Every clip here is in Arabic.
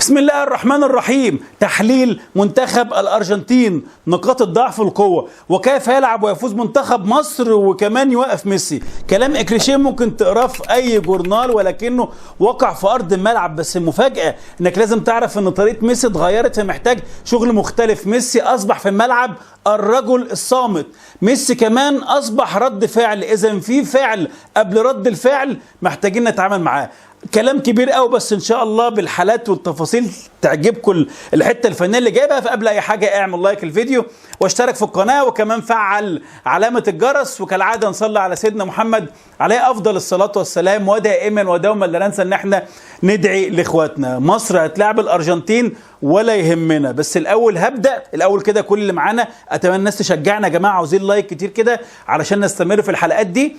بسم الله الرحمن الرحيم. تحليل منتخب الأرجنتين، نقاط الضعف والقوة، وكيف يلعب ويفوز منتخب مصر، وكمان يوقف ميسي. كلام إكليشيه ممكن تقراه في أي جورنال ولكنه وقع في أرض الملعب. بس المفاجأة إنك لازم تعرف إن طريقة ميسي اتغيرت، فمحتاج شغل مختلف. ميسي أصبح في الملعب الرجل الصامت. ميسي كمان أصبح رد فعل، إذا في فعل قبل رد الفعل محتاجين نتعامل معاه. كلام كبير قوي، بس ان شاء الله بالحالات والتفاصيل تعجبكم الحته الفنيه اللي جايبها. فقبل اي حاجه اعمل لايك الفيديو واشترك في القناه، وكمان فعل علامه الجرس، وكالعاده نصلي على سيدنا محمد عليه افضل الصلاه والسلام. ودائما ودوما لا ننسى ان احنا ندعي لاخواتنا. مصر هتلاعب الارجنتين ولا يهمنا، بس الاول كده كل اللي معانا اتمنى الناس تشجعنا يا جماعه، عاوزين لايك كتير كده علشان نستمر في الحلقات دي.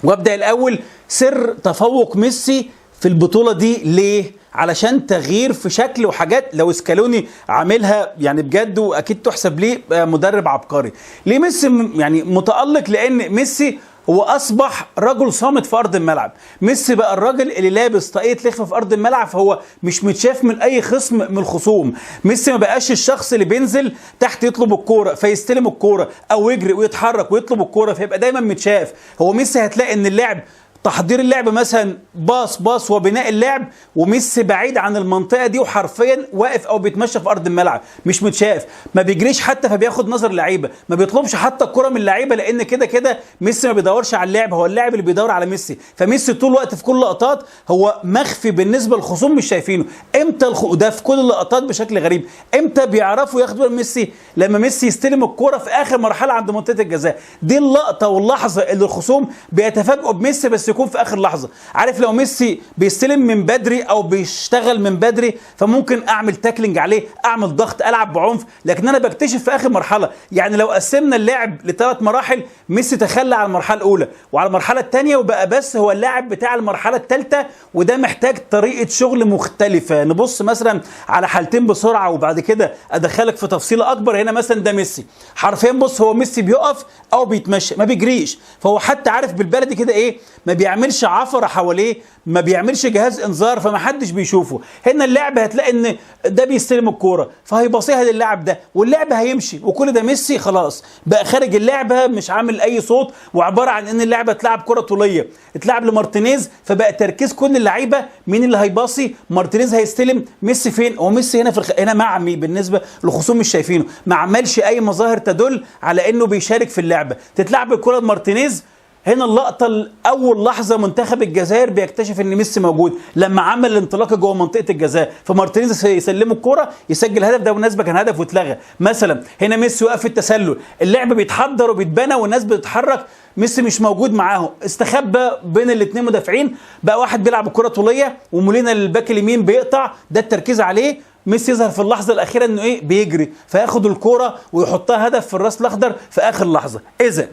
وابدا الاول سر تفوق ميسي في البطولة دي ليه؟ علشان تغيير في شكل وحاجات لو سكالوني عاملها يعني بجد، واكيد تحسب ليه مدرب عبقري. ليه ميسي يعني متألق؟ لان ميسي هو اصبح رجل صامت في ارض الملعب. ميسي بقى الراجل اللي لابس طاقية لخفة في ارض الملعب، فهو مش متشاف من اي خصم من الخصوم. ميسي ما بقاش الشخص اللي بينزل تحت يطلب الكوره فيستلم الكوره، او يجري ويتحرك ويطلب الكوره فيبقى دايما متشاف. هو ميسي هتلاقي ان اللعب، تحضير اللعب مثلا باص وبناء اللعب، وميسي بعيد عن المنطقه دي وحرفيا واقف او بيتمشى في ارض الملعب، مش متشاف. ما بيجريش حتى فبياخد نظر لعيبه، ما بيطلبش حتى الكره من اللعيبه، لان كده ميسي ما بيدورش على اللعب، هو اللاعب اللي بيدور على ميسي. فميسي طول الوقت في كل اللقطات هو مخفي بالنسبه للخصوم، مش شايفينه. امتى ده في كل اللقطات بشكل غريب. امتى بيعرفوا ياخدوا ميسي؟ لما ميسي يستلم الكره في اخر مرحله عند منطقه الجزاء. دي اللقطه واللحظه اللي الخصوم بيتفاجئوا بميسي، بس يكون في اخر لحظه. عارف لو ميسي بيستلم من بدري او بيشتغل من بدري فممكن اعمل تاكلينج عليه، اعمل ضغط، العب بعنف، لكن انا بكتشف في اخر مرحله. يعني لو قسمنا اللعب لثلاث مراحل، ميسي تخلى عن المرحله الاولى وعلى المرحله الثانيه، وبقى بس هو اللاعب بتاع المرحله الثالثه، وده محتاج طريقه شغل مختلفه. نبص مثلا على حالتين بسرعه وبعد كده ادخلك في تفصيله اكبر. هنا مثلا ده ميسي حرفيا، بص هو ميسي بيقف او بيتمشى، ما بيجريش. فهو حتى عارف بالبلدي كده ايه، ما بيعملش عفره حواليه، ما بيعملش جهاز انذار فما حدش بيشوفه. هنا اللعب هتلاقي ان ده بيستلم الكوره فهيباصيها للاعب ده واللعب هيمشي، وكل ده ميسي خلاص بقى خارج اللعبه، مش عامل اي صوت، وعباره عن ان اللعبه اتلعب كره طوليه، اتلعب لمارتينيز، فبقى تركيز كل اللعيبه مين اللي هيباصي. مارتينيز هيستلم، ميسي فين؟ هو ميسي هنا هنا معمي بالنسبه للخصوم، مش شايفينه، ما عملش اي مظاهر تدل على انه بيشارك في اللعبه. تتلعب الكره لمارتينيز. هنا اللقطة أول لحظة منتخب الجزائر بيكتشف إن ميسي موجود، لما عمل الانطلاقة جوه منطقة الجزاء، فمارتينيز يسلمه الكرة يسجل هدف. ده بالمناسبة كان هدف واتلغى. مثلا هنا ميسي وقف في التسلل، اللعب بيتحضر وبيتبنى والناس بتتحرك، ميسي مش موجود معاهم، استخبى بين الاثنين مدافعين، بقى واحد بيلعب الكرة طولية ومولينا الباك اليمين بيقطع، ده التركيز عليه. ميسي يظهر في اللحظة الأخيرة إنه إيه، بيجري فياخد الكرة ويحطها هدف في الراس الأخضر في آخر لحظة. إذا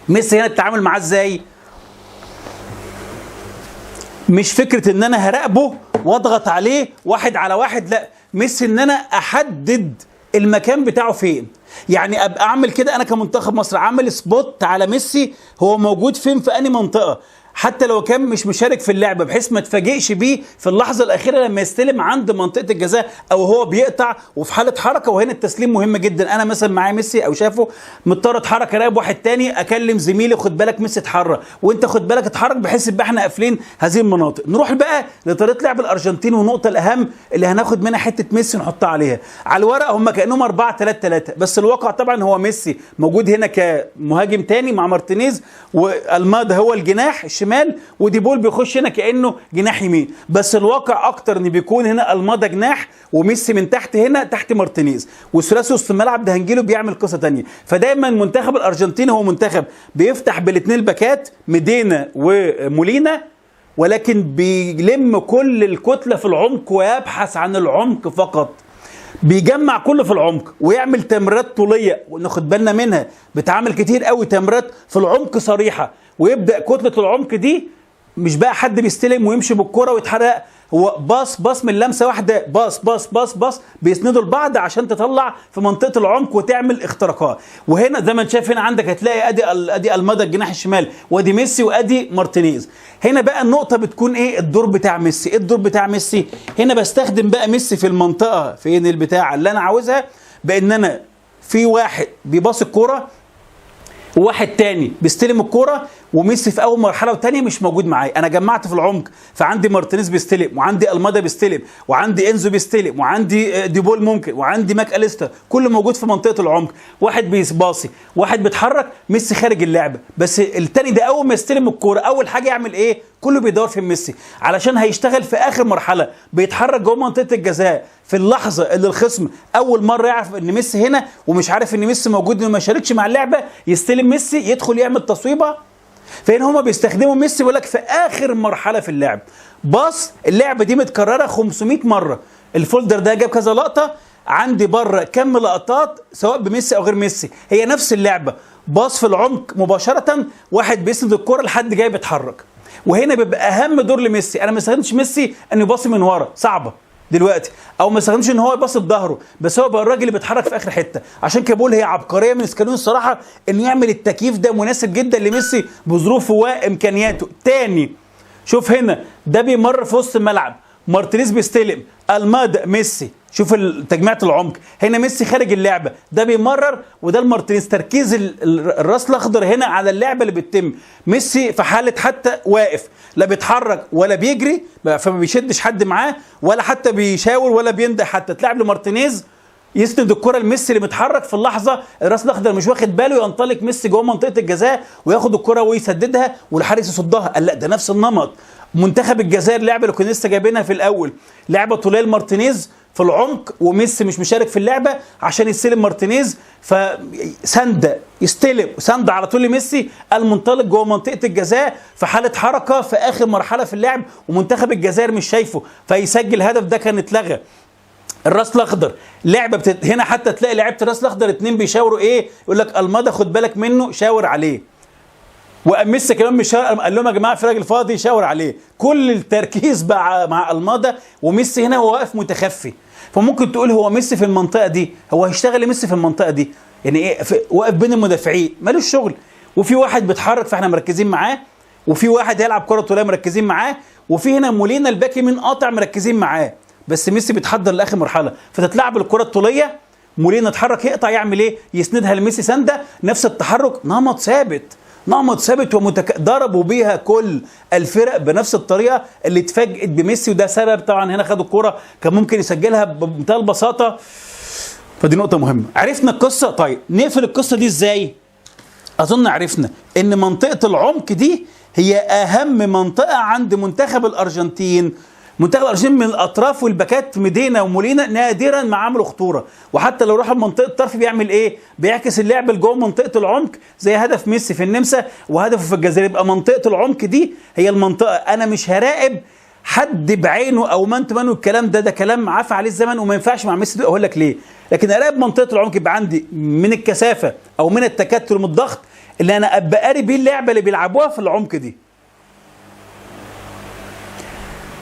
ميسي هنا التعامل معاه ازاي؟ مش فكرة ان انا هراقبه واضغط عليه واحد على واحد، لا، ميسي ان انا احدد المكان بتاعه فين. يعني ابقى اعمل كده انا كمنتخب مصر، عامل سبوت على ميسي هو موجود فين في انهي منطقة، حتى لو كان مش مشارك في اللعبه، بحيث ما تفاجئش بيه في اللحظه الاخيره لما يستلم عند منطقه الجزاء او هو بيقطع وفي حاله حركه. وهنا التسليم مهم جدا. انا مثلا معايا ميسي او شافه مضطر اتحرك، اراقب واحد تاني، اكلم زميلي خد بالك ميسي اتحرك وانت خد بالك اتحرك، بحيث يبقى احنا قافلين هذه المناطق. نروح بقى لطريقه لعب الارجنتين، والنقطه الاهم اللي هناخد منها حته ميسي نحطها عليها. على الورق هم كانهم 4-3-3، بس الواقع طبعا هو ميسي موجود هنا كمهاجم تاني مع مارتينيز، والمادا هو الجناح الشمال، وديبول بيخش هنا كأنه جناح يمين. بس الواقع اكتر ان بيكون هنا المادا جناح وميسي من تحت، هنا تحت مارتينيز، والثلاثي وسط الملعب ده هنجيله بيعمل قصه ثانيه. فدايما منتخب الارجنتين هو منتخب بيفتح بالاثنين الباكات ميدينا ومولينا، ولكن بيلم كل الكتله في العمق ويبحث عن العمق فقط، بيجمع كله في العمق ويعمل تمريرات طوليه وناخد بالنا منها، بتعمل كتير قوي تمريرات في العمق صريحه، ويبدا كتله العمق دي مش بقى حد بيستلم ويمشي بالكره ويتحرق، هو باص من لمسه واحده، باص بيسندوا لبعض عشان تطلع في منطقه العمق وتعمل اختراقات. وهنا زي ما انت شايف هنا عندك هتلاقي ادي المدى الجناح الشمال، وادي ميسي وادي مارتينيز. هنا بقى النقطه بتكون ايه؟ الدور بتاع ميسي. ايه الدور بتاع ميسي؟ هنا بستخدم بقى ميسي في المنطقه فين البتاع اللي انا عاوزها، بان انا في واحد بيباص الكوره وواحد تاني بيستلم الكوره، وميسي في اول مرحله وثانيه مش موجود معايا. انا جمعت في العمق، فعندي مارتينيز بيستلم، وعندي المادا بيستلم، وعندي انزو بيستلم، وعندي ديبول ممكن، وعندي ماك اليستر، كله موجود في منطقه العمق. واحد بيباصي، واحد بيتحرك، ميسي خارج اللعبه. بس الثاني ده اول ما يستلم الكوره اول حاجه يعمل ايه؟ كله بيدور في ميسي، علشان هيشتغل في اخر مرحله، بيتحرك جوه منطقه الجزاء في اللحظه اللي الخصم اول مره يعرف ان ميسي هنا ومش عارف ان ميسي موجود انه ما شاركش مع اللعبه، يستلم ميسي يدخل يعمل تصويبه. فين هما بيستخدموا ميسي بيقول لك في اخر مرحله في اللعب. باص اللعبه دي متكرره 500 مره، الفولدر ده جاب كذا لقطه، عندي بره كم لقطات سواء بميسي او غير ميسي، هي نفس اللعبه. باص في العمق مباشره، واحد بيسند الكره لحد جاي بيتحرك. وهنا بيبقى اهم دور لميسي. انا ما استخدمتش ميسي انه يباصي من ورا، صعبه دلوقتي، او ما استخدمش ان هو يباصي بظهره، بس هو بقى الراجل اللي بيتحرك في اخر حته. عشان كده بقول هي عبقريه من سكالوني الصراحه انه يعمل التكييف ده مناسب جدا لميسي بظروفه وامكانياته. تاني شوف هنا ده بيمر في وسط الملعب، مارتينيز بيستلم، المادا ميسي، شوف تجميعة العمق. هنا ميسي خارج اللعبه، ده بيمرر وده المارتينيز. تركيز الراس الاخضر هنا على اللعبه اللي بتتم. ميسي في حاله حتى واقف، لا بيتحرك ولا بيجري، فما بيشدش حد معاه ولا حتى بيشاور ولا بينده، حتى تلعب لمارتينيز يسند الكره لميسي اللي متحرك في اللحظه الراس الاخضر مش واخد باله، ينطلق ميسي جوه منطقه الجزاء وياخد الكره ويسددها والحارس يصدها. قال لا ده نفس النمط. منتخب الجزائر اللعبه اللي كنا لسه جايبينها في الاول، لعبه طوليه مارتينيز في العمق وميسي مش مشارك في اللعبه عشان يستلم مارتينيز، فسند يستلم سند على طول لميسي المنطلق جوه منطقه الجزاء في حاله حركه في اخر مرحله في اللعب ومنتخب الجزائر مش شايفه فيسجل هدف. ده كان اتلغى. الراس الاخضر لعبه هنا حتى تلاقي لعيبه الراس الاخضر اتنين بيشاوروا ايه، يقول لك المادا خد بالك منه شاور عليه، وميسي كمان مش قال لهم يا جماعه في راجل فاضي شاور عليه. كل التركيز مع المادا، وميسي هنا هو واقف متخفي. فممكن تقول هو ميسي في المنطقه دي، هو هيشتغل ميسي في المنطقه دي يعني ايه؟ واقف بين المدافعين مالوش شغل، وفي واحد بيتحرك فاحنا مركزين معاه، وفي واحد هيلعب كره طوليه مركزين معاه، وفي هنا مولينا الباك يمين قاطع مركزين معاه. بس ميسي بيتحضر لاخر مرحله، فتتلعب الكره الطوليه، مولينا اتحرك يقطع يعمل ايه؟ يسندها لميسي سنده، نفس التحرك، نمط ثابت ضربوا بيها كل الفرق بنفس الطريقه اللي اتفاجئت بميسي. وده سبب طبعا هنا خدوا الكوره كان ممكن يسجلها بمنتهى البساطه. فدي نقطه مهمه. عرفنا القصه. طيب نقفل القصه دي ازاي؟ اظن عرفنا ان منطقه العمق دي هي اهم منطقه عند منتخب الارجنتين. منتخب الارجنتين من الاطراف والباكات ميدينا ومولينا نادرا ما عملوا خطوره، وحتى لو راحوا منطقه الطرف بيعمل ايه؟ بيعكس اللعب لجوه منطقه العمق زي هدف ميسي في النمسا وهدفه في الجزائر. يبقى منطقه العمق دي هي المنطقه انا مش هراقب حد بعينه او مان تو مان، والكلام ده كلام عفى عليه الزمن وما ينفعش مع ميسي. اقول لك ليه؟ لكن اراقب منطقه العمق يبقى عندي من الكثافه او من التكتل من الضغط اللي انا ابقى قاري بيه اللعبه اللي بيلعبوها في العمق دي.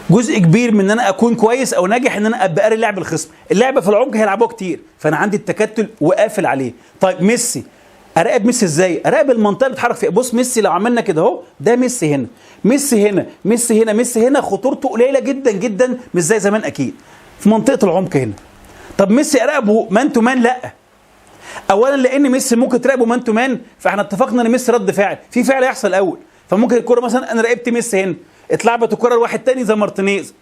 جزء كبير من ان انا اكون كويس او ناجح ان انا ابقى قاري لعب الخصم. اللعبه في العمق هيلعبوها كتير، فانا عندي التكتل وقافل عليه. طيب ميسي، اراقب ميسي ازاي؟ اراقب المنطقه اللي بيتحرك فيها. بص ميسي لو عملنا كده اهو، ده ميسي هنا، ميسي هنا، ميسي هنا، ميسي هنا، خطورته قليله جدا جدا مش زي زمان اكيد في منطقه العمق هنا. طب ميسي اراقبه مان تو مان؟ لا. اولا لان ميسي ممكن تراقبه مان تو مان، فاحنا اتفقنا ان ميسي رد فعل، في فعل يحصل الاول. فممكن الكوره مثلا انا راقبت ميسي هنا، اتلعبت الكره لواحد تاني زي مارتينيز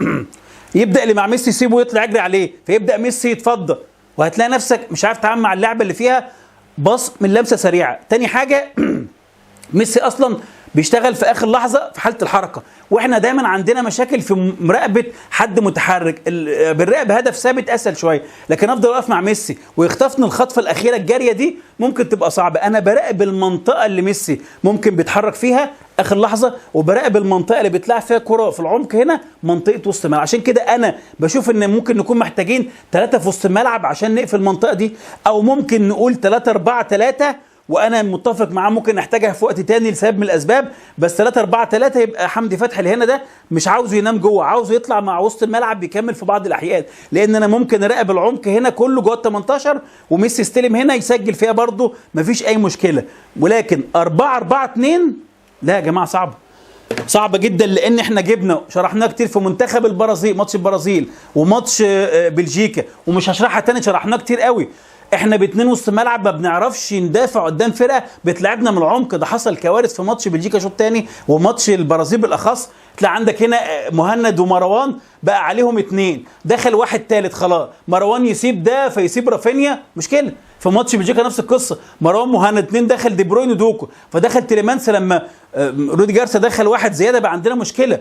يبدا اللي مع ميسي يسيبه ويطلع يجري عليه، فيبدا ميسي يتفضى، وهتلاقي نفسك مش عارف تتعامل مع اللعبه اللي فيها باص من لمسه سريعه. تاني حاجه ميسي اصلا بيشتغل في اخر لحظه في حاله الحركه، واحنا دايما عندنا مشاكل في مراقبه حد متحرك. بالراقب هدف ثابت اسهل شويه، لكن افضل اقف مع ميسي ويخطفني الخطفه الاخيره الجاريه دي ممكن تبقى صعبه. انا براقب المنطقه اللي ميسي ممكن بيتحرك فيها اخر لحظه، وبراقب المنطقه اللي بيتلعب فيها كره في العمق هنا منطقه وسط الملعب. عشان كده انا بشوف ان ممكن نكون محتاجين 3 في وسط الملعب عشان نقفل المنطقه دي، او ممكن نقول 3-4-3 وانا متفق معاه ممكن نحتاجها في وقت تاني لسبب من الاسباب، بس 3-4-3 يبقى حمدي فتحي اللي هنا ده مش عاوزه ينام جوه، عاوزه يطلع مع وسط الملعب بيكمل في بعض الاحيان، لان انا ممكن اراقب العمق هنا كله جوه ال 18 وميسي يستلم هنا يسجل فيها برضه مفيش اي مشكله. ولكن 4-4-2 لا يا جماعه صعبه جدا، لان احنا جبنا شرحناها كتير في منتخب البرازيل، ماتش البرازيل وماتش بلجيكا، ومش هشرحها تاني، شرحناها كتير قوي. احنا باتنين وسط ملعب ما بنعرفش ندافع قدام فرقه بتلعبنا من العمق. ده حصل كوارث في ماتش بلجيكا شوط تاني وماتش البرازيل بالاخص. تلاقي عندك هنا مهند ومروان بقى عليهم 2، دخل واحد تالت خلاص، مروان يسيب ده فيسيب رافينيا، مشكله. في ماتش بلجيكا نفس القصه، مروان مهند 2 دخل دي بروين ودوكو، فدخل تيليمانس لما رودي جارسيا دخل واحد زياده، بقى عندنا مشكله.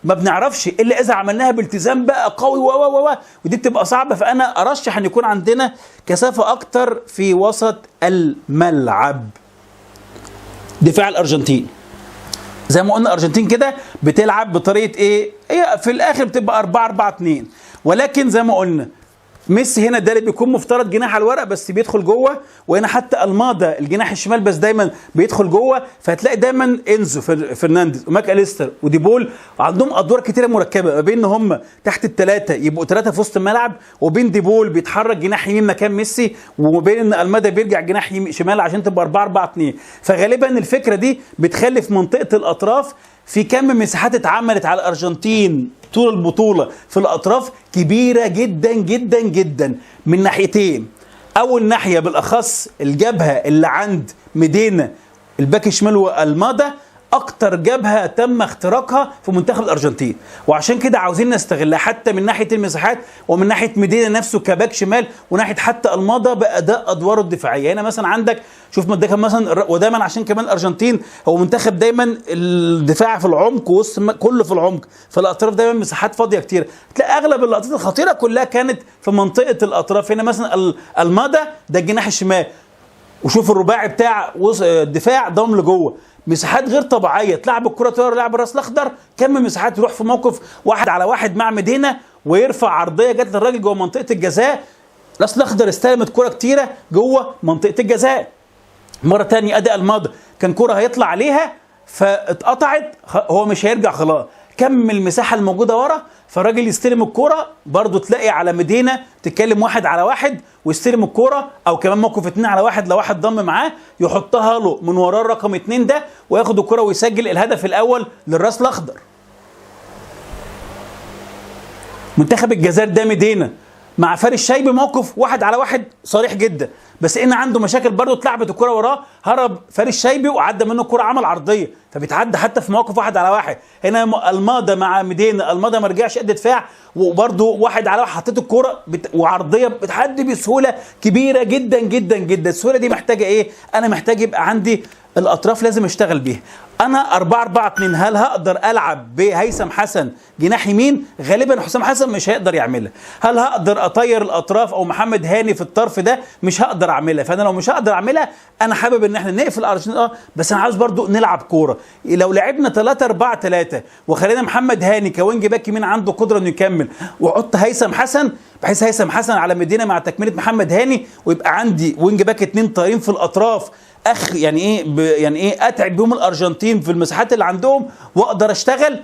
ما بنعرفش الا اذا عملناها بالتزام بقى قوي ودي بتبقى صعبه. فانا ارشح ان يكون عندنا كثافه اكتر في وسط الملعب. دفاع الارجنتين زي ما قلنا، الارجنتين كده بتلعب بطريقه ايه؟ هي في الاخر بتبقى 4-4-2، ولكن زي ما قلنا ميسي هنا ده اللي بيكون مفترض جناح على الورق بس بيدخل جوه، وهنا حتى المادا الجناح الشمال بس دايما بيدخل جوه. فهتلاقي دايما انزو فرنانديز وماك اليستر وديبول عندهم ادوار كتيره مركبه، ما بين ان هم تحت الثلاثه يبقوا 3 في وسط الملعب، وبين ديبول بيتحرك جناح يمين مكان ميسي، وما بين ان المادا بيرجع جناح شمال عشان تبقى 4-4-2. فغالبا الفكره دي بتخلي في منطقه الاطراف في كم مساحات اتعملت على الارجنتين طول البطوله في الاطراف كبيره جدا جدا جدا من ناحيتين. اول ناحيه بالاخص الجبهه اللي عند ميدينا الباك الشمال والمادا اكتر جبهه تم اختراقها في منتخب الارجنتين، وعشان كده عاوزين نستغلها حتى من ناحيه المساحات ومن ناحيه ميدينا نفسه كباك شمال، وناحيه حتى المادا باداء ادواره الدفاعيه. هنا مثلا عندك شوف منتخب مثلا، ودايما عشان كمان الارجنتين هو منتخب دايما الدفاع في العمق وسط كله في العمق، فالاطراف دايما مساحات فاضيه كتير، تلاقي اغلب اللقطات الخطيره كلها كانت في منطقه الاطراف. هنا مثلا المادا ده الجناح الشمال، وشوف الرباعي بتاع الدفاع ضم لجوه، مساحات غير طبيعيه، تلعب الكره طايره، لعب الراس الاخضر، كم مساحات، يروح في موقف 1-على-1 مع ميدينا ويرفع عرضيه جت للراجل جوه منطقه الجزاء، الراس الاخضر استلمت كره كتيره جوه منطقه الجزاء. مره ثانيه اداء الماضي كان كره هيطلع عليها فاتقطعت، هو مش هيرجع خلاص، كم المساحه الموجوده ورا، فالراجل يستلم الكرة برضو تلاقي على ميدينا تتكلم 1-على-1 ويستلم الكرة، او كمان موقف 2-على-1 لو واحد ضم معاه يحطها له من وراه الرقم 2 ده وياخد الكرة ويسجل الهدف الاول للراس الاخضر. منتخب الجزائر ده ميدينا مع فارس شايبي موقف 1-على-1 صريح جدا، بس ان عنده مشاكل برضه، اتلعبت الكرة وراه، هرب فارس شايبي وعدى منه الكرة، عمل عرضيه، فبيتعدى حتى في موقف 1-على-1. هنا الماضي مع ميدينا، الماضي ما رجعش قد دفاع وبرضه 1-على-1 حطيت الكرة وعرضيه بتعدي بسهوله كبيره جدا جدا جدا. السهوله دي محتاجه ايه؟ انا محتاج يبقى عندي الاطراف لازم اشتغل بيها. انا 4-4-2 هل هقدر العب بهيثم حسن جناح يمين؟ غالبا حسام حسن مش هيقدر يعملها. هل هقدر اطير الاطراف او محمد هاني في الطرف ده؟ مش هقدر اعملها. فانا لو مش هقدر اعملها انا حابب ان احنا نقفل الارجنتين بس انا عاوز برضو نلعب كوره. لو لعبنا 3-4-3 وخلينا محمد هاني كوينج باك يمين عنده قدره انه يكمل، واحط هيثم حسن بحيث هيثم حسن على مدينه مع تكمله محمد هاني، ويبقى عندي وينج باك 2 طايرين في الاطراف، يعني ايه اتعب بهم الارجنتين في المساحات اللي عندهم واقدر اشتغل.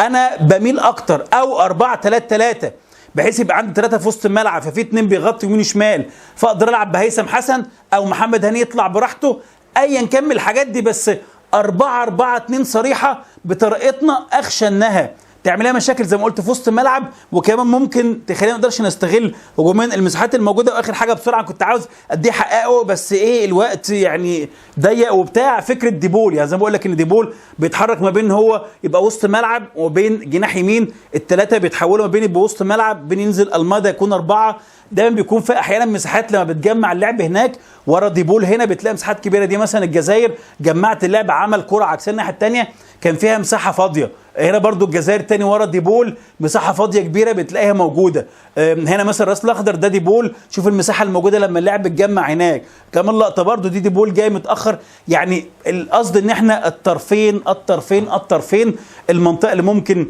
انا بميل اكتر او 4-3-3 بحيث يبقى عندي 3 في وسط الملعب، ففي 2 بيغطي يمين شمال، فاقدر العب بهيثم حسن او محمد هاني يطلع براحته، ايا كمل الحاجات دي. بس 4-4-2 صريحه بطريقتنا اخشى انها تعملها مشاكل زي ما قلت في وسط الملعب، وكمان ممكن تخلينا ما نقدرش نستغل هجوميا المساحات الموجوده. واخر حاجه بسرعه كنت عاوز اديه حققه بس ايه الوقت يعني ضيق وبتاع، فكره ديبول. يعني زي ما بقول لك ان ديبول بيتحرك ما بين هو يبقى وسط ملعب وبين جناح يمين، الثلاثه بيتحولوا ما بين يبقى وسط ملعب، بينزل الماضي يكون 4. دايما بيكون في احيانا مساحات لما بتجمع اللعب هناك ورا ديبول، هنا بتلاقي مساحات كبيره. دي مثلا الجزائر جمعت اللعب، عمل كره عكس الناحيه الثانيه كان فيها مساحه فاضيه. هنا برضو الجزائر تاني ورا ديبول مساحه فاضيه كبيره بتلاقيها موجوده. هنا مثلا الراس الاخضر ده ديبول، شوف المساحه الموجوده لما اللعب اتجمع هناك. كمان لقطه برضو دي ديبول جاي متاخر. يعني القصد ان احنا الطرفين المنطقه اللي ممكن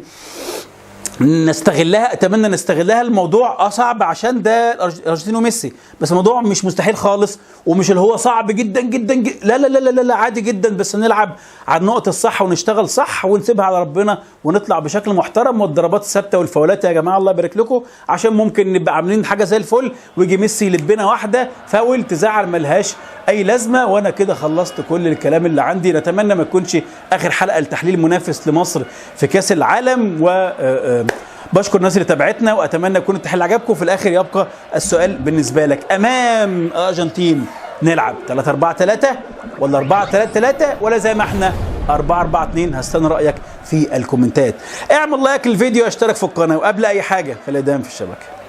نستغلها، اتمنى نستغلها. الموضوع صعب عشان ده الارجنتين وميسي، بس الموضوع مش مستحيل خالص، ومش اللي هو صعب جدا جدا لا لا لا لا لا، عادي جدا، بس نلعب على النقط الصح ونشتغل صح ونسيبها على ربنا ونطلع بشكل محترم. والضربات الثابته والفاولات يا جماعه الله يبارك لكم، عشان ممكن نبقى عاملين حاجه زي الفل ويجي ميسي يلبنا واحده فاول تزعل ملهاش اي لازمه. وانا كده خلصت كل الكلام اللي عندي. نتمنى ما تكونش اخر حلقه لتحليل منافس لمصر في كاس العالم، و بشكر الناس اللي تابعتنا، واتمنى يكون التحليل عجبكم. في الاخر يبقى السؤال بالنسبه لك، امام الارجنتين نلعب 3-4-3 ولا 4-3-3 ولا زي ما احنا 4-4-2؟ هستنى رايك في الكومنتات. اعمل لايك للفيديو، اشترك في القناه، وقبل اي حاجه خلينا دايما في الشبكه.